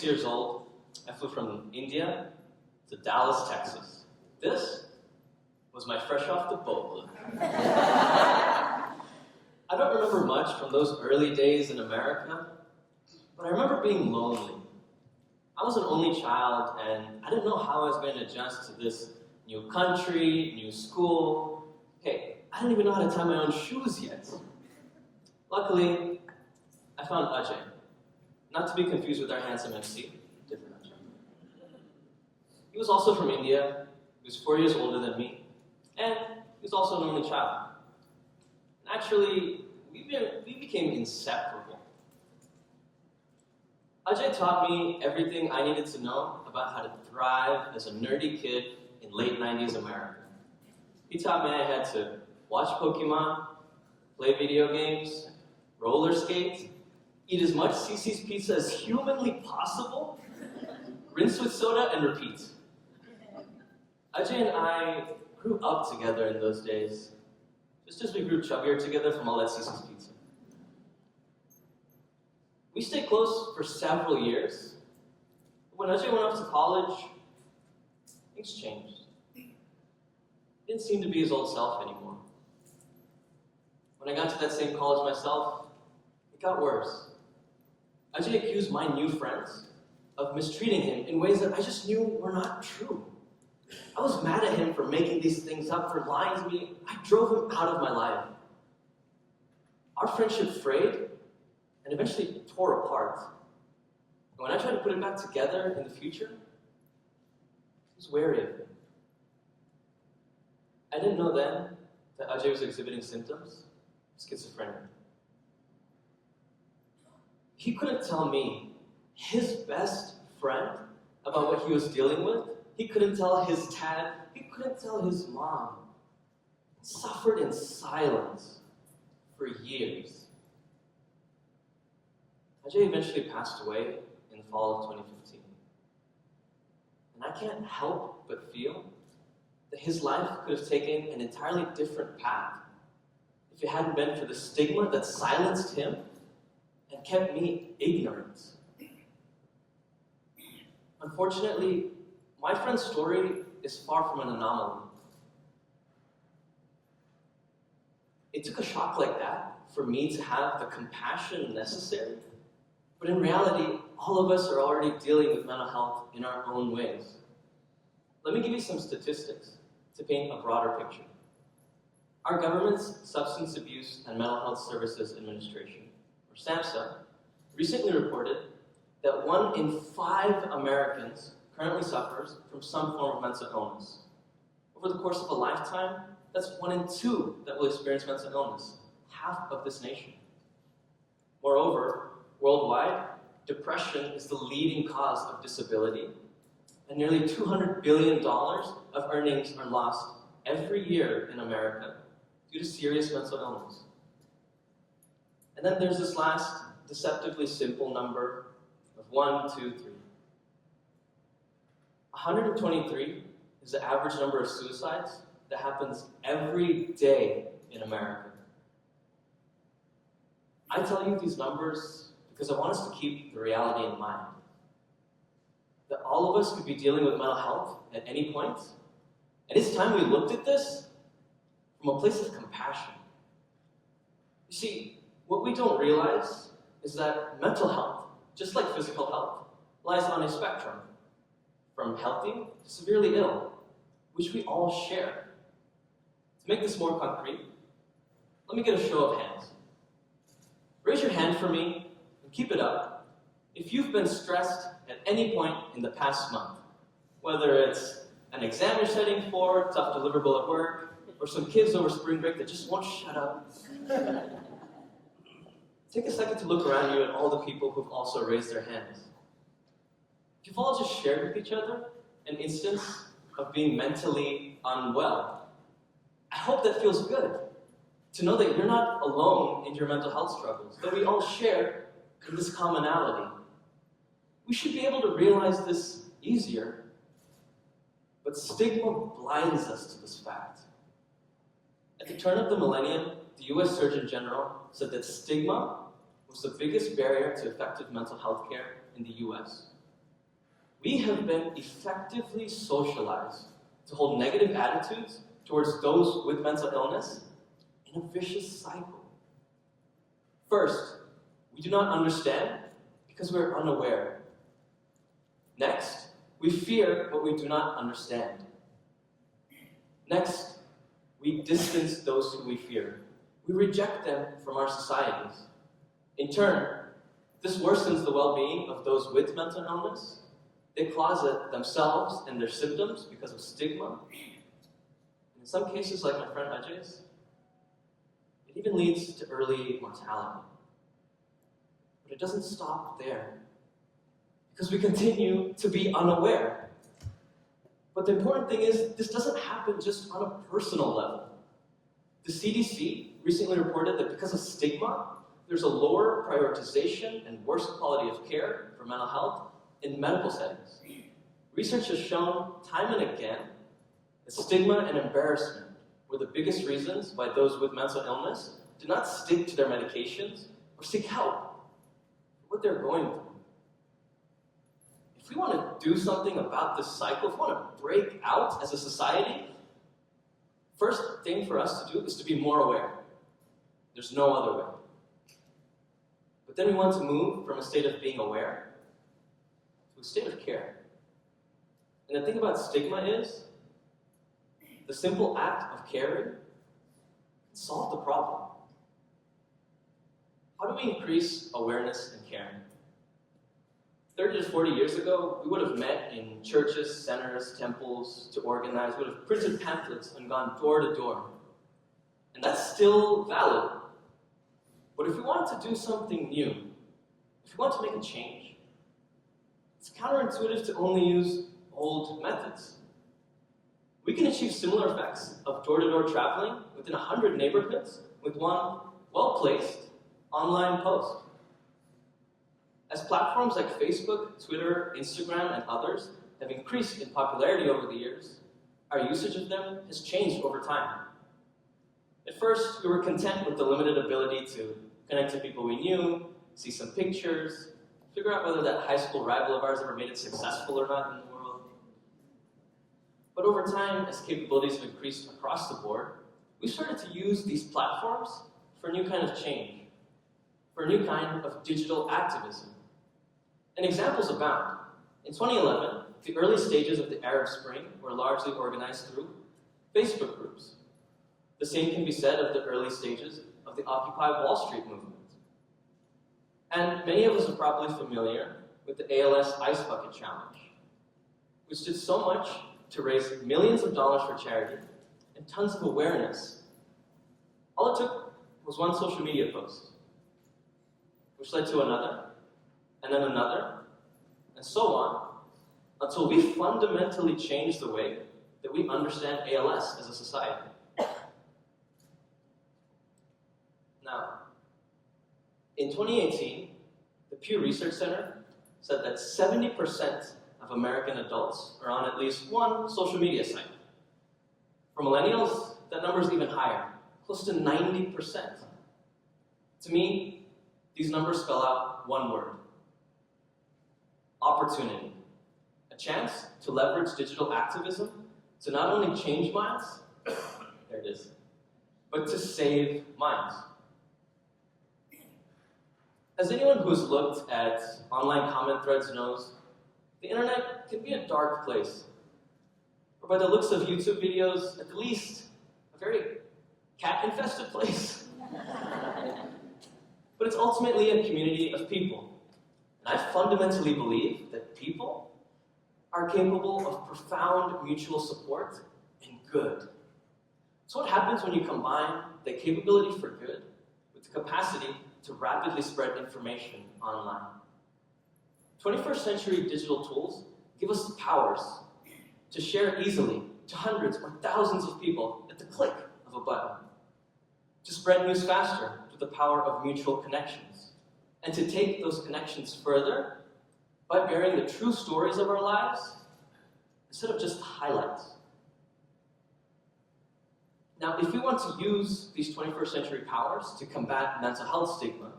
years old, I flew from India to Dallas, Texas. This was my fresh off the boat look. I don't remember much from those early days in America, but I remember being lonely. I was an only child, and I didn't know how I was going to adjust to this new country, new school. Hey, I didn't even know how to tie my own shoes yet. Luckily, I found Ajay. Not to be confused with our handsome MC, different Ajay. He was also from India. He was 4 years older than me, and he was also an only child. And actually, we became inseparable. Ajay taught me everything I needed to know about how to thrive as a nerdy kid in late 90s America. He taught me I had to watch Pokemon, play video games, roller skate, eat as much CC's pizza as humanly possible, rinse with soda, and repeat. Ajay and I grew up together in those days, just as we grew chubbier together from all that CC's pizza. We stayed close for several years, but when Ajay went off to college, things changed. He didn't seem to be his old self anymore. When I got to that same college myself, it got worse. Ajay accused my new friends of mistreating him in ways that I just knew were not true. I was mad at him for making these things up, for lying to me. I drove him out of my life. Our friendship frayed and eventually tore apart. And when I tried to put it back together in the future, I was wary of him. I didn't know then that Ajay was exhibiting symptoms of schizophrenia. He couldn't tell me, his best friend, about what he was dealing with. He couldn't tell his dad. He couldn't tell his mom. He suffered in silence for years. Ajay eventually passed away in the fall of 2015. And I can't help but feel that his life could have taken an entirely different path if it hadn't been for the stigma that silenced him and kept me ignorant. Unfortunately, my friend's story is far from an anomaly. It took a shock like that for me to have the compassion necessary, but in reality, all of us are already dealing with mental health in our own ways. Let me give you some statistics to paint a broader picture. Our government's Substance Abuse and Mental Health Services Administration, or SAMHSA, recently reported that 1 in 5 Americans currently suffers from some form of mental illness. Over the course of a lifetime, that's 1 in 2 that will experience mental illness, half of this nation. Moreover, worldwide, depression is the leading cause of disability, and nearly $200 billion of earnings are lost every year in America due to serious mental illness. And then there's this last deceptively simple number of 1, 2, 3. 123 is the average number of suicides that happens every day in America. I tell you these numbers because I want us to keep the reality in mind. That all of us could be dealing with mental health at any point, and it's time we looked at this from a place of compassion. You see, what we don't realize is that mental health, just like physical health, lies on a spectrum, from healthy to severely ill, which we all share. To make this more concrete, let me get a show of hands. Raise your hand for me, and keep it up, if you've been stressed at any point in the past month, whether it's an exam you're studying for, tough deliverable at work, or some kids over spring break that just won't shut up. Take a second to look around you at all the people who've also raised their hands. You've all just shared with each other an instance of being mentally unwell. I hope that feels good, to know that you're not alone in your mental health struggles, that we all share in this commonality. We should be able to realize this easier, but stigma blinds us to this fact. At the turn of the millennium, the US Surgeon General said that stigma was the biggest barrier to effective mental health care in the US. we have been effectively socialized to hold negative attitudes towards those with mental illness in a vicious cycle. First, we do not understand because we are unaware. Next, we fear what we do not understand. Next, we distance those who we fear. We reject them from our societies. In turn, this worsens the well-being of those with mental illness. They closet themselves and their symptoms because of stigma. In some cases, like my friend Ajay's, it even leads to early mortality. But it doesn't stop there, because we continue to be unaware. But the important thing is, this doesn't happen just on a personal level. The CDC recently reported that because of stigma, there's a lower prioritization and worse quality of care for mental health in medical settings. Research has shown time and again that stigma and embarrassment were the biggest reasons why those with mental illness do not stick to their medications or seek help for what they're going through. If we want to do something about this cycle, if we want to break out as a society, first thing for us to do is to be more aware. There's no other way. But then we want to move from a state of being aware to a state of care. And the thing about stigma is, the simple act of caring can solve the problem. How do we increase awareness and caring? 30 to 40 years ago, we would have met in churches, centers, temples to organize. We would have printed pamphlets and gone door to door. And that's still valid. But if we want to do something new, if we want to make a change, it's counterintuitive to only use old methods. We can achieve similar effects of door-to-door traveling within 100 neighborhoods with one well-placed online post. As platforms like Facebook, Twitter, Instagram, and others have increased in popularity over the years, our usage of them has changed over time. At first, we were content with the limited ability to connect to people we knew, see some pictures, figure out whether that high school rival of ours ever made it successful or not in the world. But over time, as capabilities have increased across the board, we started to use these platforms for a new kind of change, for a new kind of digital activism. And examples abound. In 2011, the early stages of the Arab Spring were largely organized through Facebook groups. The same can be said of the early stages of the Occupy Wall Street movement. And many of us are probably familiar with the ALS Ice Bucket Challenge, which did so much to raise millions of dollars for charity and tons of awareness. All it took was one social media post, which led to another, and then another, and so on, until we fundamentally changed the way that we understand ALS as a society. Now, in 2018, the Pew Research Center said that 70% of American adults are on at least one social media site. For millennials, that number is even higher, close to 90%. To me, these numbers spell out one word: opportunity. A chance to leverage digital activism to not only change minds, there it is, but to save minds. As anyone who's looked at online comment threads knows, the internet can be a dark place. Or by the looks of YouTube videos, at least a very cat-infested place. But it's ultimately a community of people. And I fundamentally believe that people are capable of profound mutual support and good. So what happens when you combine the capability for good with the capacity to rapidly spread information online? 21st century digital tools give us the powers to share easily to hundreds or thousands of people at the click of a button, to spread news faster with the power of mutual connections, and to take those connections further by bearing the true stories of our lives instead of just highlights. Now, if we want to use these 21st century powers to combat mental health stigma,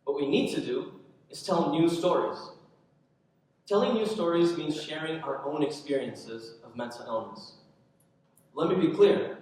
what we need to do is tell new stories. Telling new stories means sharing our own experiences of mental illness. Let me be clear,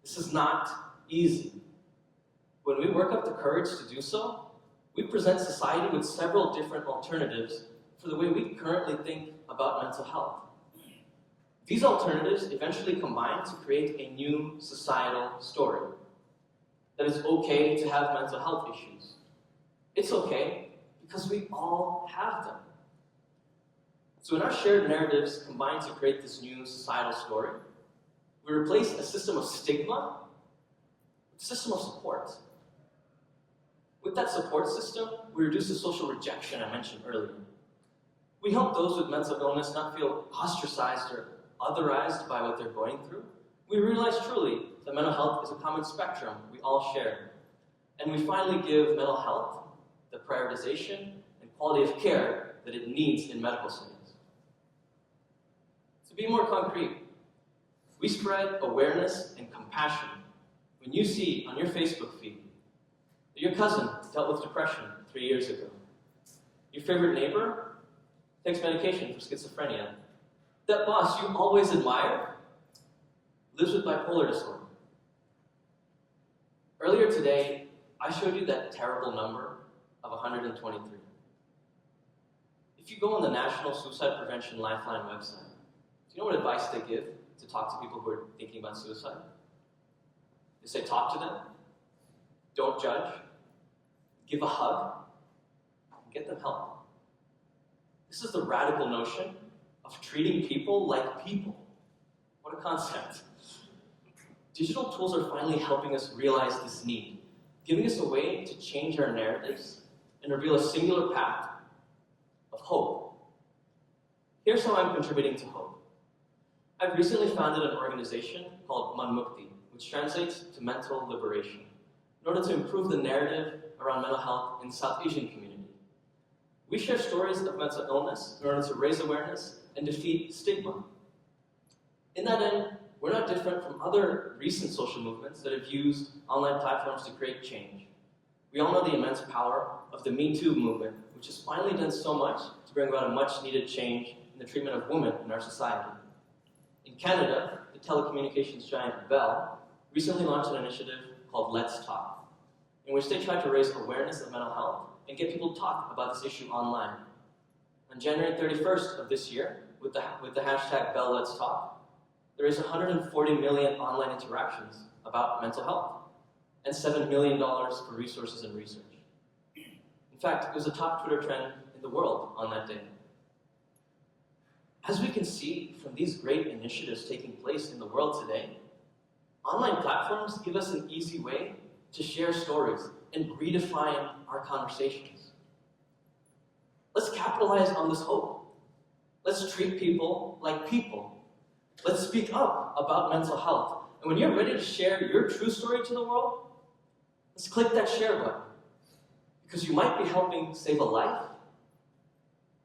this is not easy. When we work up the courage to do so, we present society with several different alternatives for the way we currently think about mental health. These alternatives eventually combine to create a new societal story. That it's okay to have mental health issues. It's okay because we all have them. So when our shared narratives combine to create this new societal story, we replace a system of stigma with a system of support. With that support system, we reduce the social rejection I mentioned earlier. We help those with mental illness not feel ostracized or otherized by what they're going through. We realize truly that mental health is a common spectrum we all share. And we finally give mental health the prioritization and quality of care that it needs in medical settings. To be more concrete, we spread awareness and compassion when you see on your Facebook feed that your cousin dealt with depression 3 years ago. Your favorite neighbor takes medication for schizophrenia. That boss you always admire lives with bipolar disorder. Earlier today, I showed you that terrible number of 123. If you go on the National Suicide Prevention Lifeline website, do you know what advice they give to talk to people who are thinking about suicide? They say talk to them, don't judge, give a hug, and get them help. This is the radical notion of treating people like people. What a concept. Digital tools are finally helping us realize this need, giving us a way to change our narratives and reveal a singular path of hope. Here's how I'm contributing to hope. I've recently founded an organization called Manmukti, which translates to mental liberation, in order to improve the narrative around mental health in the South Asian community. We share stories of mental illness in order to raise awareness and defeat stigma. In that end, we're not different from other recent social movements that have used online platforms to create change. We all know the immense power of the Me Too movement, which has finally done so much to bring about a much-needed change in the treatment of women in our society. In Canada, the telecommunications giant Bell recently launched an initiative called Let's Talk, in which they tried to raise awareness of mental health and get people to talk about this issue online. On January 31st of this year, with the hashtag Bell Let's Talk, there is 140 million online interactions about mental health and $7 million for resources and research. In fact, it was the top Twitter trend in the world on that day. As we can see from these great initiatives taking place in the world today, online platforms give us an easy way to share stories and redefine our conversations. Let's capitalize on this hope. Let's treat people like people. Let's speak up about mental health. And when you're ready to share your true story to the world, let's click that share button. Because you might be helping save a life,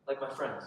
like my friends.